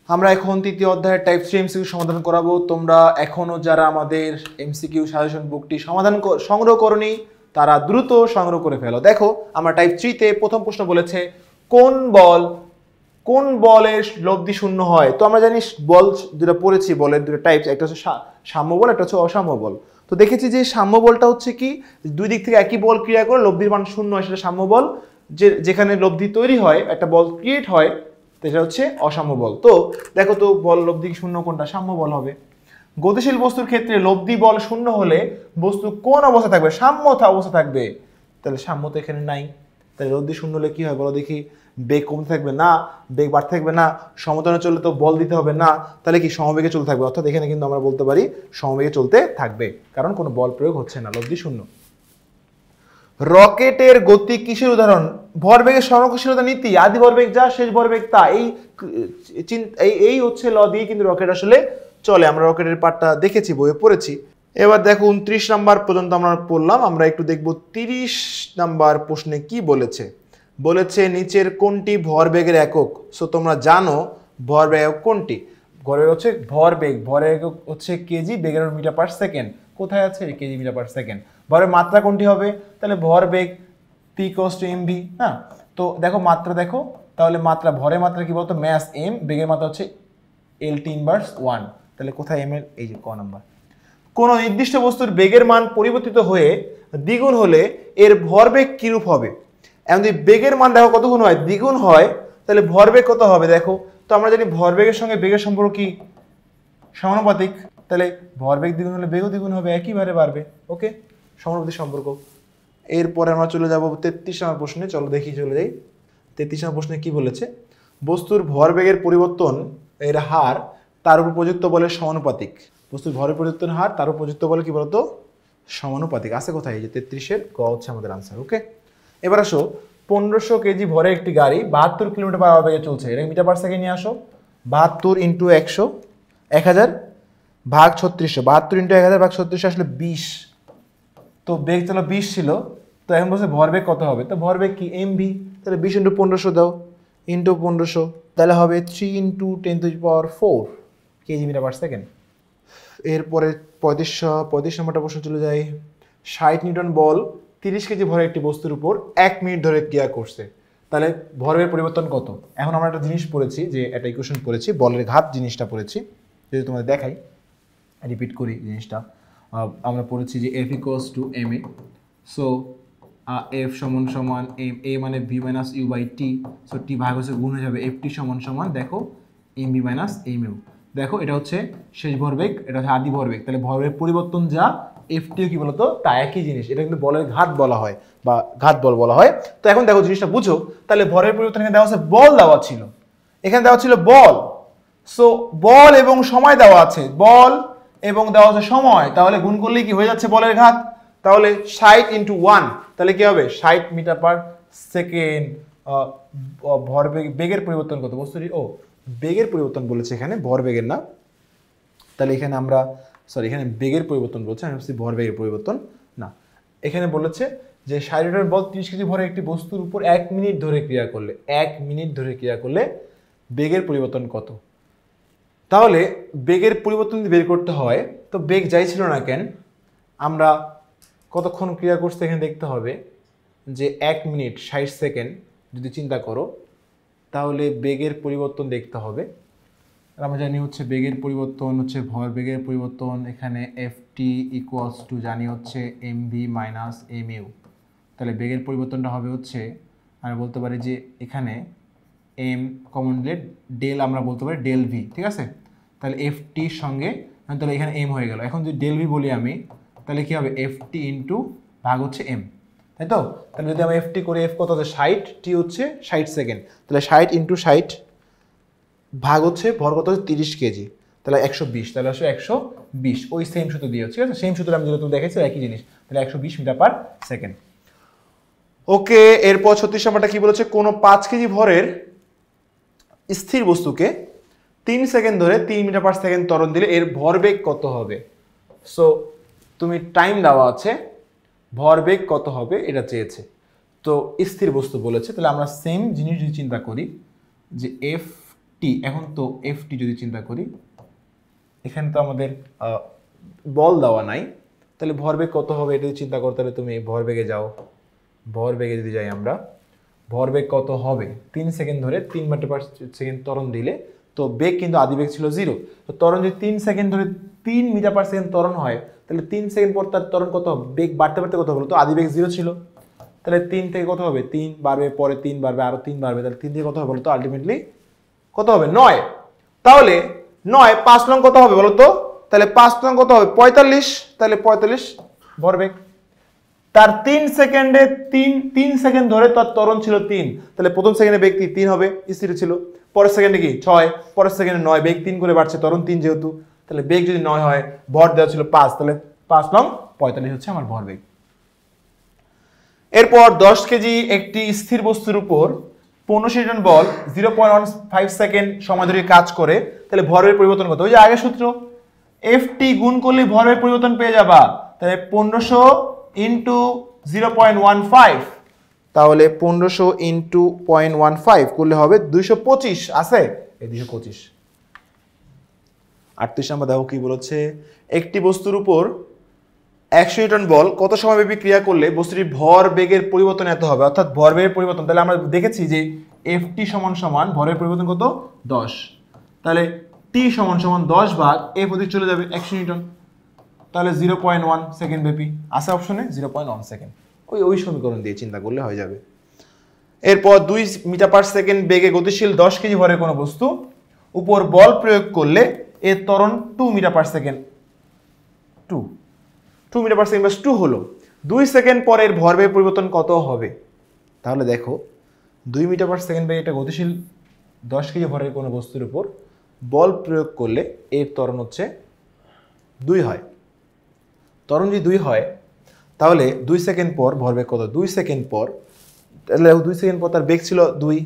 আমরা এখন তৃতীয় অধ্যায়ের টাইপ 3 এমসিকিউ সমাধান করাবো। তোমরা এখনো যারা আমাদের এমসিকিউ সাজেশন বুকটি সংগ্রহ করনি তারা দ্রুত সংগ্রহ করে ফেলো। দেখো আমরা টাইপ 3 তে প্রথম প্রশ্ন বলেছে কোন বলের লব্ধি শূন্য হয়। তো আমরা জানি বল যেটা পড়েছি, বলের দুটো টাইপস, একটা হচ্ছে সাম্য বল, একটা হচ্ছে অসাম্য বল। তো দেখেছি যে সাম্য বলটা হচ্ছে কি, দুই দিক থেকে একই বল ক্রিয়া করে লব্ধির মান শূন্য হয়, সেটা সাম্য বল। যেখানে লব্ধি তৈরি হয়, একটা বল ক্রিয়েট হয়, এটা হচ্ছে অসাম্য বল। তো দেখো তো বল লব্ধি শূন্য কোনটা, সাম্য বল হবে। গতিশীল বস্তুর ক্ষেত্রে লব্ধি বল শূন্য হলে বস্তু কোন অবস্থা থাকবে, সাম্য অবস্থা থাকবে। তাহলে সাম্য তো এখানে নাই, তাহলে লব্ধি শূন্য হলে কি হয় বলো দেখি, বেগ কমতে থাকবে না, বেগ বাড়তে থাকবে না, সমতলে চললে তো বল দিতে হবে না, তাহলে কি সমবেগে চলতে থাকবে। অর্থাৎ এখানে কিন্তু আমরা বলতে পারি সমবেগে চলতে থাকবে, কারণ কোনো বল প্রয়োগ হচ্ছে না, লব্ধি শূন্য। রকেটের গতি কিসের উদাহরণ? ভরবেগের সংরক্ষণশীলতা নীতি, আদি ভরবেগ যা শেষ ভরবেগ তা, এই হচ্ছে ল দিয়ে কিন্তু রকেট আসলে চলে। আমরা রকেটের পার্টটা দেখেছি, বইয়ে পড়েছি। এবার দেখো 29 নাম্বার পর্যন্ত আমরা পড়লাম, আমরা একটু দেখব 30 নাম্বার প্রশ্নে কি বলেছে। নিচের কোনটি ভরবেগের একক? সো তোমরা জানো ভরবেগ একক কোনটি। ভরবেগ হচ্ছে ভরের একক হচ্ছে কেজি, বেগের মিটার পার সেকেন্ড। কোথায় আছে? Kg metre per second. ভরের মাত্রা কোনটি হবে? তাহলে ভরবেগ p = mv। হ্যাঁ, তো দেখো মাত্রা দেখো, তাহলে মাত্রা, ভরের মাত্রা কি বলতো, ম্যাস m, বেগের মাত্রা হচ্ছে lt ইনভার্স 1। তাহলে কোথায় m এর, এই যে ক নাম্বার। কোন নির্দিষ্ট বস্তুর বেগের মান পরিবর্তিত হয়ে দ্বিগুণ হলে এর ভরবেগ কিরূপ হবে? এখন যদি বেগের মান দেখো কত গুণ হয়, দ্বিগুণ হয়, তাহলে ভরবেগ কত হবে দেখো। তো আমরা জানি ভরবেগের সঙ্গে বেগের সম্পর্ক কি, সমানুপাতিক। তাহলে ভরবেগ দ্বিগুণ হলে বেগও দ্বিগুণ হবে, একই ভাবে বাড়বে। ওকে, সমানুপাতিক সম্পর্ক। এরপরে আমরা চলে যাব 33 নম্বর প্রশ্নে। চলো দেখি, চলে যাই। 33 নম্বর প্রশ্নে কি বলেছে? বস্তুর ভরবেগের পরিবর্তন এর হার তার উপর প্রযুক্ত বলের সমানুপাতিক। বস্তুর ভরের পরিবর্তন হার তার উপর প্রযুক্ত বলে কি বলতো, সমানুপাতিক। আছে কোথায়? এই যে 33-এর ক হচ্ছে আমাদের আনসার। ওকে, এবার আসো 1500 কেজি ভরে একটি গাড়ি 72 কিলোমিটার পার বেগে চলছে, এটা মিটার পার সেকেন্ড নিয়ে আসো। 72 ইন্টু 100, 1000 ভাগ 3600, 72 ইন্টু 1000 ভাগ 3600 আসলে 20। তো বেগ চলো 20 ছিল, তো এখন বলছে ভরবেগ কত হবে। তো ভরবেগ কি, mv। তাহলে 20 ইন্টু 1500 দাও, ইন্টু 1500, তাহলে হবে 3 into 10⁴ kg metre per second. এরপরে 35 নম্বরটা প্রশ্ন চলে যায়। 60 নিউটন বল 30 কেজি ভরে একটি বস্তুর উপর 1 মিনিট ধরে ক্রিয়া করছে, তাহলে ভরের পরিবর্তন কত? এখন আমরা একটা জিনিস পড়েছি, যে একটা ইকুয়েশন পড়েছি, বলের ঘাত জিনিসটা পড়েছি। যদি তোমাদের দেখাই, রিপিট করি জিনিসটা। আমরা পড়েছি যে F = ma। সো F সমান সমান a মানে v minus u by t। So t ভাগ হচ্ছে গুণ হয়ে যাবে ft সমান সমান দেখো mv মাইনাস mu। দেখো এটা হচ্ছে শেষ ভরবেগ, এটা হচ্ছে আদি ভরবেগ, তাহলে ভরবেগ পরিবর্তন যা, এফটিও কি বলতো তা একই জিনিস। এটা কিন্তু বলের ঘাত বলা হয় বা ঘাত বল বলা হয়। তো এখন দেখো জিনিসটা বুঝো, তাহলে ভরের পরিবর্তন এখানে দেওয়া আছে, বল দেওয়া ছিল, এখানে দেওয়া ছিল বল। সো বল এবং সময় দেওয়া আছে, বল এবং দেওয়া আছে সময়, তাহলে গুণ করলে কি হয়ে যাচ্ছে বলের ঘাত। তাহলে 60 ইন্টু 1, তাহলে কি হবে 60 মিটার পার সেকেন্ড। ভরবেগ, বেগের পরিবর্তন কত বস্তুটি, বেগের পরিবর্তন বলেছে এখানে, ভরবেগের না। তাহলে এখানে আমরা এখানে বেগের পরিবর্তন বলছে, আমি ভাবছি ভরবেগের পরিবর্তন না। এখানে বলেছে যে 60 নিউটন বল 30 কেজি ভরে একটি বস্তুর উপর 1 মিনিট ধরে ক্রিয়া করলে, 1 মিনিট ধরে ক্রিয়া করলে বেগের পরিবর্তন কত। তাহলে বেগের পরিবর্তন যদি বের করতে হয়, তো বেগ যাই ছিল না কেন, আমরা কতক্ষণ ক্রিয়া করছে এখানে দেখতে হবে। যে 1 মিনিট 60 সেকেন্ড যদি চিন্তা করো, তাহলে বেগের পরিবর্তন দেখতে হবে। আমরা জানি হচ্ছে বেগের পরিবর্তন হচ্ছে ভরবেগের পরিবর্তন, এখানে ft = জানি হচ্ছে mv মাইনাস mu। তাহলে বেগের পরিবর্তনটা হবে হচ্ছে, আমি বলতে পারি যে এখানে m কমন নিলে ডেল আমরা বলতে পারি ডেল v, ঠিক আছে। তাহলে ft সঙ্গে, তাহলে এখানে m হয়ে গেল। এখন যদি ডেল v বলি আমি, তাহলে কি হবে ft ইন্টু ভাগ হচ্ছে m, তাই তো। তাহলে যদি আমি ft করি, f কত হচ্ছে 60, t হচ্ছে 60 সেকেন্ড, তাহলে 60 ইন্টু 60 ভাগ হচ্ছে ভর কত হচ্ছে 30 কেজি, তাহলে 120, তাহলে আসলে 120। ওই সেম সূত্র দিয়ে, ঠিক আছে, সেম সূত্র আমি যেটা তুমি দেখাইছি একই জিনিস, তাহলে 120 মিটার পার সেকেন্ড। ওকে, এরপর 36 নম্বরটা কি বলেছে? কোনো 5 কেজি ভরের স্থির বস্তুকে 3 সেকেন্ড ধরে 3 মিটার পার সেকেন্ড ত্বরণ দিলে এর ভরবেগ কত হবে। সো তুমি টাইম দেওয়া আছে, ভরবেগ কত হবে এটা চেয়েছে, তো স্থির বস্তু বলেছে। তাহলে আমরা সেম জিনিস যদি চিন্তা করি, যে এফ টি। এখন তো এফ টি যদি চিন্তা করি, এখানে তো আমাদের বল দেওয়া নাই, তাহলে ভরবেগ কত হবে এটা যদি চিন্তা করো, তাহলে তুমি ভরবেগে যাও, ভরবেগে যদি যাই আমরা, ভরবেগ কত হবে 3 সেকেন্ড ধরে 3 মিটার পার সেকেন্ড ত্বরণ দিলে, তো বেগ কিন্তু আদিবেগ ছিল 0, তো ত্বরণ যদি 3 সেকেন্ড ধরে 3 মিটার পার সেকেন্ড ত্বরণ হয়, তাহলে 3 সেকেন্ড পর তার ত্বরণ কত হবে, বেগ বাড়তে বাড়তে কত হলো, তো আদিবেগ 0 ছিল, তাহলে 3 থেকে কত হবে 3 বাড়বে, পরে 3 বাড়বে, আরো 3 বাড়বে, তাহলে 3 থেকে কত হবে বলো তো, আলটিমেটলি কত হবে 9। তাহলে 9 5 নং কত হবে বলো তো, তাহলে 5 নং কত হবে 45, তাহলে 45 ভরবেগ। তার 3 সেকেন্ডে 3 সেকেন্ড ধরে তার ত্বরণ ছিল 3, তাহলে প্রথম সেকেন্ডে বেগ 3 হবে, স্থির ছিল, পরের সেকেন্ডে কি 6, পরের সেকেন্ডে 9, বেগ 3 করে বাড়ছে, ত্বরণ 3 যেহেতু, তাহলে বেগ যদি 9 হয়, ভর দেওয়া ছিল 5, তাহলে 5 নং 45 হচ্ছে আমার ভরবেগ। এরপর 10 কেজি একটি স্থির বস্তুর উপর 15 নিউটন বল 0.15 সেকেন্ড সময় ধরে কাজ করে, তাহলে ভরের পরিবর্তন কত, ওই যে আগের সূত্র, এফ টি গুণ করলে ভরের পরিবর্তন পেয়ে যাবা, তাহলে 1500 ইন্টু 0.15, তাহলে 1500 ইন্টু 0.15 করলে হবে 225, আছে এই 225। 38 নম্বর দেখো কি বলেছে, একটি বস্তুর উপর 100 নিউটন বল কত সময়ব্যাপী ক্রিয়া করলে বস্তুটির ভর বেগের পরিবর্তন এত হবে, অর্থাৎ ভর বেগের পরিবর্তন, তাহলে আমরা দেখেছি যে এফ টি সমান সমান ভরের পরিবর্তন কত 10, তাহলে টি সমান সমান 10 ভাগ এফ অধিক চলে যাবে 100 নিউটন, তাহলে 0.1 সেকেন্ড ব্যাপী আছে অপশনে, 0.1 সেকেন্ড, ওই সমীকরণ দিয়ে চিন্তা করলে হয়ে যাবে। এরপর 2 মিটার পার সেকেন্ড বেগে গতিশীল 10 কেজি ভরের কোনো বস্তু উপর বল প্রয়োগ করলে এর ত্বরণ 2 metre per second, 2 metre per second 2 হলো, 2 সেকেন্ড পরের ভরবেগের পরিবর্তন কত হবে, তাহলে দেখো 2 মিটার পার সেকেন্ড বেগে এটা গতিশীল 10 কেজি ভরের কোনো বস্তুর উপর বল প্রয়োগ করলে এর ত্বরণ হচ্ছে 2 হয়, ত্বরণ যদি 2 হয়, তাহলে 2 সেকেন্ড পর ভরবেগ কত, 2 সেকেন্ড পর, তাহলে 2 সেকেন্ড পর তার বেগ ছিল 2,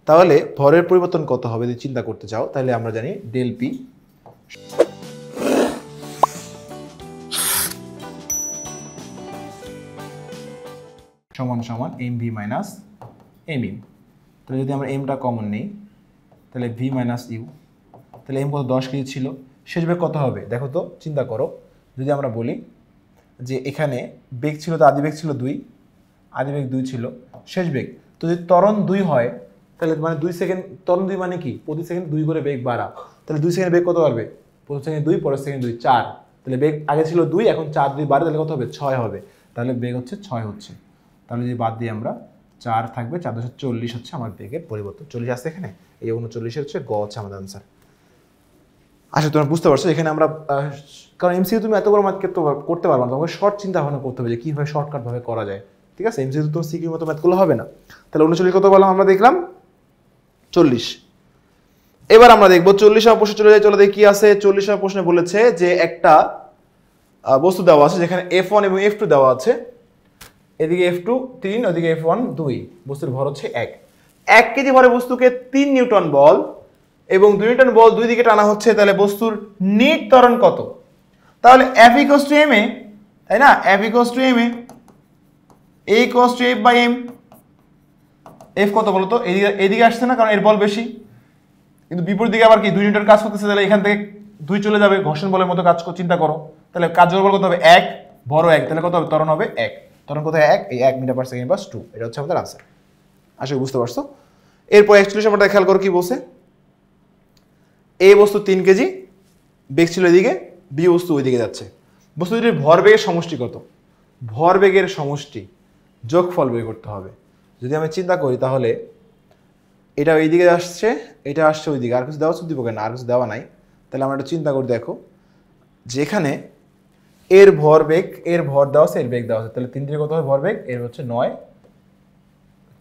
তাহলে ভরের পরিবর্তন কত হবে যদি চিন্তা করতে চাও, তাহলে আমরা জানি ডেল পি সমান সমান m v minus m u, তাহলে যদি আমরা এমটা কমন নিই, তাহলে ভি মাইনাস ইউ, তাহলে এম কত 10 কেজি ছিল, শেষ বেগ কত হবে দেখো তো, চিন্তা করো, যদি আমরা বলি যে এখানে বেগ ছিল তো আদিবেগ ছিল 2, আদিবেগ 2 ছিল, শেষ বেগ, তো যদি ত্বরণ 2 হয়, তাহলে মানে 2 সেকেন্ড ত্বরণ 2 মানে কি, প্রতি সেকেন্ড 2 করে বেগ বাড়া, তাহলে 2 সেকেন্ড বেগ কত বাড়বে, প্রথম সেকেন্ড 2, পরের সেকেন্ড 2, 4, তাহলে বেগ আগে ছিল 2, এখন 4 2 বাড়ে, তাহলে কত হবে 6 হবে, তাহলে বেগ হচ্ছে 6 হচ্ছে, তাহলে যদি বাদ দিয়ে আমরা 4 থাকবে, 4 40 হচ্ছে আমার বেগের পরিবর্তন, 40 আসছে এখানে, এই 39 হচ্ছে গ হচ্ছে আমাদের আনসার। আচ্ছা তোমরা বুঝতে পারছো এখানে আমরা, কারণ এমসিকিউ তুমি এত বড় ম্যাথ করতে পারবে না, তোমাকে শর্ট চিন্তা ভাবনা করতে হবে যে কীভাবে শর্টকাট ভাবে করা যায়, ঠিক আছে, এমসিকিউ তো সিকিউ মতো ম্যাথ করলে হবে না। তাহলে 39 কত বললাম আমরা, দেখলাম 40। এবার আমরা দেখবো 40 নম্বর প্রশ্নে চলে দেখি কি আছে। 40 নম্বর প্রশ্নে বলেছে যে একটা বস্তু দেওয়া আছে যেখানে F1 এবং F2 দেওয়া আছে, এদিকে F2 3, ওদিকে F1 2, বস্তুর ভর হচ্ছে 1 কেজি ভরের বস্তুকে 3 নিউটন বল এবং 2 নিউটন বল দুই দিকে টানা হচ্ছে, তাহলে বস্তুর নিট ত্বরণ কত, তাহলে F equals to ma, তাই না, F equals to ma, A equals to F by m, F কত বলতো, এদিকে আসছে না কারণ এর বল বেশি, কিন্তু বিপরীত দিকে আবার কি 2 নিউটন কাজ করতেছে, তাহলে এখান থেকে 2 চলে যাবে, ঘর্ষণ বলের মতো কাজ চিন্তা করো, তাহলে কার্যকর বল কত হবে 1, বড় 1, তাহলে কত হবে ত্বরণ হবে 1, ত্বরণ কত 1, এই 1 মিটার পার সেকেন্ড বাস 2, এটা হচ্ছে আমাদের আনসার। আশা করি বুঝতে পারছো। এরপর 41 নম্বরটা খেয়াল করো কি বলছে, এ বস্তু 3 কেজি, বেগ ছিল এদিকে, বি বস্তু ওইদিকে যাচ্ছে, বস্তু দুটির ভরবেগের সমষ্টি কত, ভরবেগের সমষ্টি যোগফল বের করতে হবে। যদি আমি চিন্তা করি তাহলে এটা এইদিকে আসছে, এটা আসছে ওইদিকে, আর কিছু দেওয়া আছে উদ্দীপকে না, আর কিছু দেওয়া নাই, তাহলে আমরা একটা চিন্তা করে দেখো, যেখানে এর ভরবেগ, এর ভর দেওয়া আছে, এর বেগ দেওয়া আছে, তাহলে 3 থেকে কত হবে ভরবেগ, এর হচ্ছে 9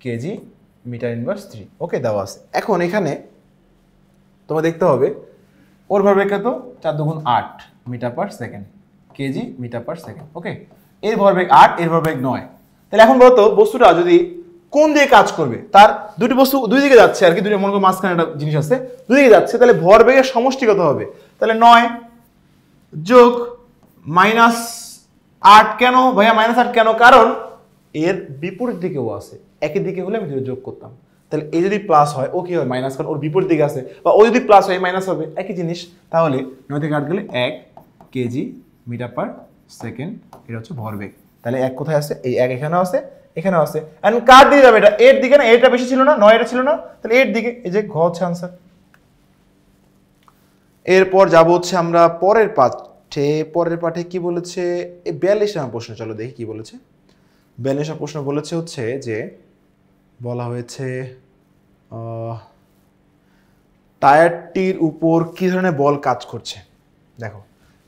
কেজি মিটার ইনভার্স 3, ওকে দেওয়া আছে। এখন এখানে তোমার দেখতে হবে ওর ভরবেগ কত, 4 2 8 metre per second, KG metre per second, okay, এর ভরবেগ 8, এর ভরবেগ 9, তাহলে এখন বলতো বস্তুটা যদি কোন দিকে কাজ করবে, তার দুটি বস্তু দুই দিকে যাচ্ছে আর কি, দুটি মনে করো মাঝখানে একটা জিনিস আছে, দুই দিকে যাচ্ছে, তাহলে ভরবেগের সমষ্টি কত হবে, তাহলে 9 যোগ -8, কেন ভাইয়া -8 কেন, কারণ এর বিপরীত দিকেও আছে, একই দিকে হলে আমি যোগ করতাম, তাহলে এ যদি প্লাস হয় ও কি হয় মাইনাস, কারণ ওর বিপরীত দিকে আছে, বা ও যদি প্লাস হয় মাইনাস হবে, একই জিনিস। তাহলে 9 থেকে 8 গেলে 1 কেজি মিটার পার সেকেন্ড, এটা হচ্ছে ভরবেগ। তাহলে 1 কোথায় আছে, এই 1 এখানেও আছে এখানেও আছে, এন্ড কার দিকে যাবে, এটা এর দিকে না, এটা বেশি ছিল না, 9 এটা ছিল না, তাহলে এর দিকে, এই যে ঘ হচ্ছে আনসার। এরপর যাব হচ্ছে আমরা পরের পাঠে কি বলেছে, এই 42 নম্বর প্রশ্ন, চলো দেখি কি বলেছে। 42 নম্বর প্রশ্ন বলেছে হচ্ছে যে, বলা হয়েছে টায়ারটির উপর কি ধরনের বল কাজ করছে। দেখো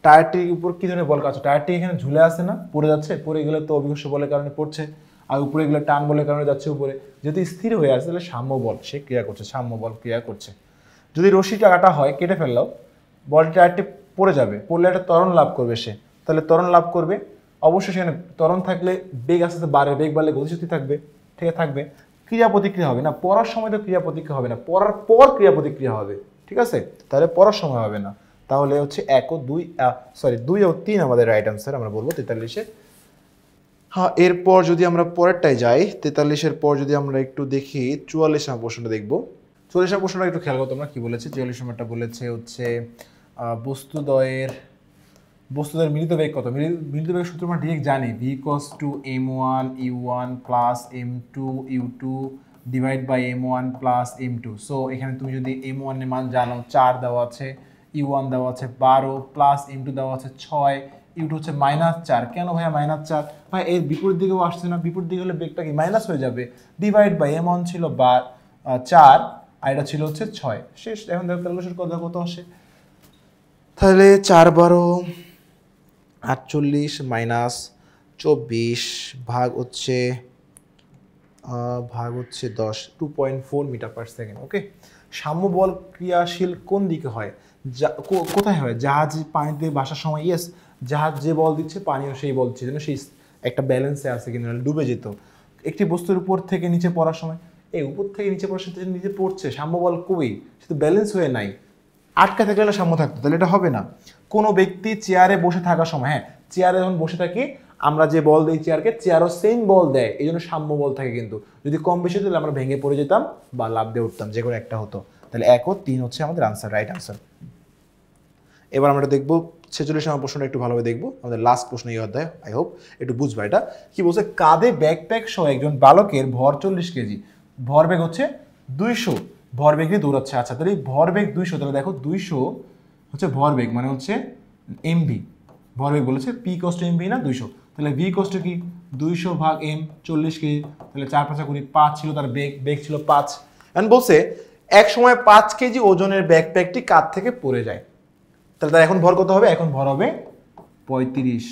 টায়ারটির উপর কি ধরনের বল কাজ করছে, টায়ারটি এখানে ঝুলে আছে না, পড়ে যাচ্ছে, পড়ে গেলে তো অভিকর্ষ বলের কারণে পড়ছে, আর উপরে গেলে টান বলের কারণে যাচ্ছে উপরে। যদি স্থির হয়ে আছে তাহলে সাম্য বল সে ক্রিয়া করছে, সাম্য বল ক্রিয়া করছে। যদি রশি টাকাটা হয় কেটে ফেললেও বলটি টায়ারটি পড়ে যাবে, পড়লে একটা ত্বরণ লাভ করবে সে, তাহলে ত্বরণ লাভ করবে, অবশ্যই সেখানে ত্বরণ থাকলে বেগ আস্তে আস্তে বাড়ে, বেগ বাড়লে গতিশক্তি থাকবে, ঠিক আছে থাকবে, ক্রিয়া প্রতিক্রিয়া হবে না, পড়ার সময় তো ক্রিয়া প্রতিক্রিয়া হবে না, পড়ার পর ক্রিয়া প্রতিক্রিয়া হবে, ঠিক আছে, তাহলে পড়ার সময় হবে না। তাহলে হচ্ছে 1 ও 2 2 ও 3 আমাদের রাইট আনসার আমরা বলবো 43-এ। হ্যাঁ, এরপর যদি আমরা পরেরটায় যাই, 43-এর পর যদি আমরা একটু দেখি 44 নম্বর প্রশ্নটা দেখবো। 44 নম্বর প্রশ্নটা একটু খেয়াল করো তোমরা, কি বলেছে। 44 নম্বরটা বলেছে হচ্ছে বস্তুদ্বয়ের মিলিত বেগ কত। মিলিত বেগ সূত্র আমরা ডিরেক্ট জানি, v equals to m1 u1 plus m2 u2 divide by m1 plus m2। So এখানে তুমি যদি m1 এর মান জানো 4 দেওয়া আছে, u1 দেওয়া আছে 12 প্লাস m2 দেওয়া আছে 6, u2 হচ্ছে -4। কেন ভাইয়া -4? ভাই এর বিপরীত দিকেও আসছে না, বিপরীত দিকে হলে বেগটা কি মাইনাস হয়ে যাবে। ডিভাইড বাই m1 ছিল 4 আর এটা ছিল হচ্ছে 6, শেষ। এখন দেখো ক্যালকুলেশন কত আসে, তাহলে 4 12 48 মাইনাস 24 ভাগ হচ্ছে 10, 2.4 মিটার পার সেকেন্ড। ওকে, সাম্য বল ক্রিয়াশীল কোন দিকে হয়, কোথায় হয়, জাহাজ পানিতে ভাসার সময়। ইয়েস, জাহাজ যে বল দিচ্ছে পানিও সেই বল দিচ্ছে, যেন সেই একটা ব্যালেন্সে আছে, কিন্তু ডুবে যেত। একটি বস্তুর উপর থেকে নিচে পড়ার সময়, এই উপর থেকে নিচে পড়ার সাথে নিচে পড়ছে, সাম্য বল কই, সে তো ব্যালেন্স হয়ে নাই, আটকা থাকলে না সাম্য থাকতো, তাহলে এটা হবে না। কোনো ব্যক্তি চেয়ারে বসে থাকার সময়, হ্যাঁ চেয়ারে যখন বসে থাকি আমরা যে বল দিই চেয়ারকে, চেয়ারও সেম বল দেয়, এই জন্য সাম্য বল থাকে। কিন্তু যদি কম বেশি তাহলে আমরা ভেঙে পড়ে যেতাম বা লাভ দিয়ে উঠতাম, যে কোনো একটা হতো। তাহলে 1 ও 3 হচ্ছে আমাদের আনসার, রাইট আনসার। এবার আমরা দেখবো 46 নম্বর প্রশ্নটা একটু ভালোভাবে দেখবো, আমাদের লাস্ট প্রশ্ন এই অধ্যায়, আই হোপ একটু বুঝবা। এটা কি বলছে, কাঁধে ব্যাকপ্যাক সহ একজন বালকের ভর 40 কেজি, ভরবেগ হচ্ছে 200, ভরবেগ নিয়ে দৌড়াচ্ছে। আচ্ছা, তাহলে ভরবেগ 200, তাহলে দেখো 200 হচ্ছে ভরবেগ, মানে হচ্ছে এমভি, ভরবেগ বলেছে পি কষ্ট এমভি না 200, তাহলে ভি কষ্ট কি 200 ভাগ এম, 40 কেজি, তাহলে 4 5 20, 5 ছিল তার বেগ ছিল 5। এন্ড বলছে এক সময় 5 কেজি ওজনের ব্যাকপ্যাকটি কাঁধ থেকে পড়ে যায়, তাহলে তার এখন ভর কত হবে, এখন ভর হবে 35।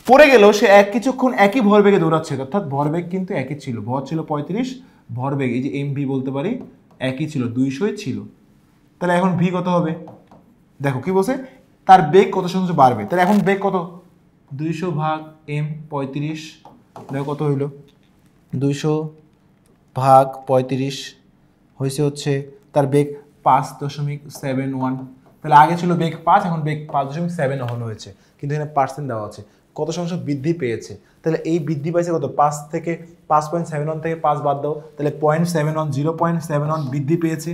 পড়ে গেলেও সে কিছুক্ষণ একই ভরবেগে দৌড়াচ্ছে, অর্থাৎ ভরবেগ কিন্তু একই ছিল, ভর ছিল 35, ভরবেগ এই যে এমভি বলতে পারি একই ছিল, 200 ছিল। তাহলে এখন ভি কত হবে, দেখো কি বলছে, তার বেগ কত শতাংশ বাড়বে, তাহলে এখন বেগ কত, 200 ভাগ এম 35, দেখো কত হইল, 200 ভাগ 35 হয়েছে হচ্ছে তার বেগ 5.71। তাহলে আগে ছিল বেগ 5, এখন বেগ 5.7 হয়েছে, কিন্তু এখানে পার্সেন্ট দেওয়া আছে, কত শতাংশ বৃদ্ধি পেয়েছে। তাহলে এই বৃদ্ধি পাইছে কত, 5 থেকে 5.71 থেকে 5 বাদ দাও, তাহলে 0.71 বৃদ্ধি পেয়েছে,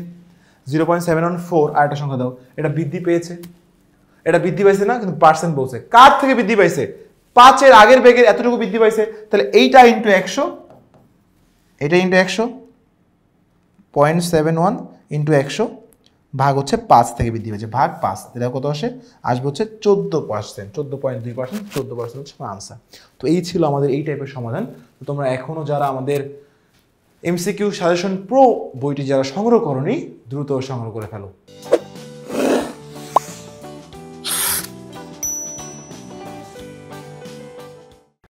0.714 আর একটা সংখ্যা দাও, এটা বৃদ্ধি পেয়েছে, এটা বৃদ্ধি পাইছে না, কিন্তু পার্সেন্ট বলছে। কার থেকে বৃদ্ধি পাইছে, 5-এর আগের বেগের এতটুকু বৃদ্ধি পাইছে, তাহলে এইটা ইন্টু 100, এটা ইন্টু 100, 0.71 ইন্টু 100 ভাগ হচ্ছে 5 থেকে বৃদ্ধি পেয়েছে, ভাগ 5, এটা কত আসবে হচ্ছে 14%, 14.2%, 14% হচ্ছে আনসার। তো এই ছিল আমাদের এই টাইপের সমাধান। তো তোমরা এখনও যারা আমাদের এমসিকিউ সাজেশন প্রো বইটি যারা সংগ্রহ করনি, দ্রুত সংগ্রহ করে ফেলো।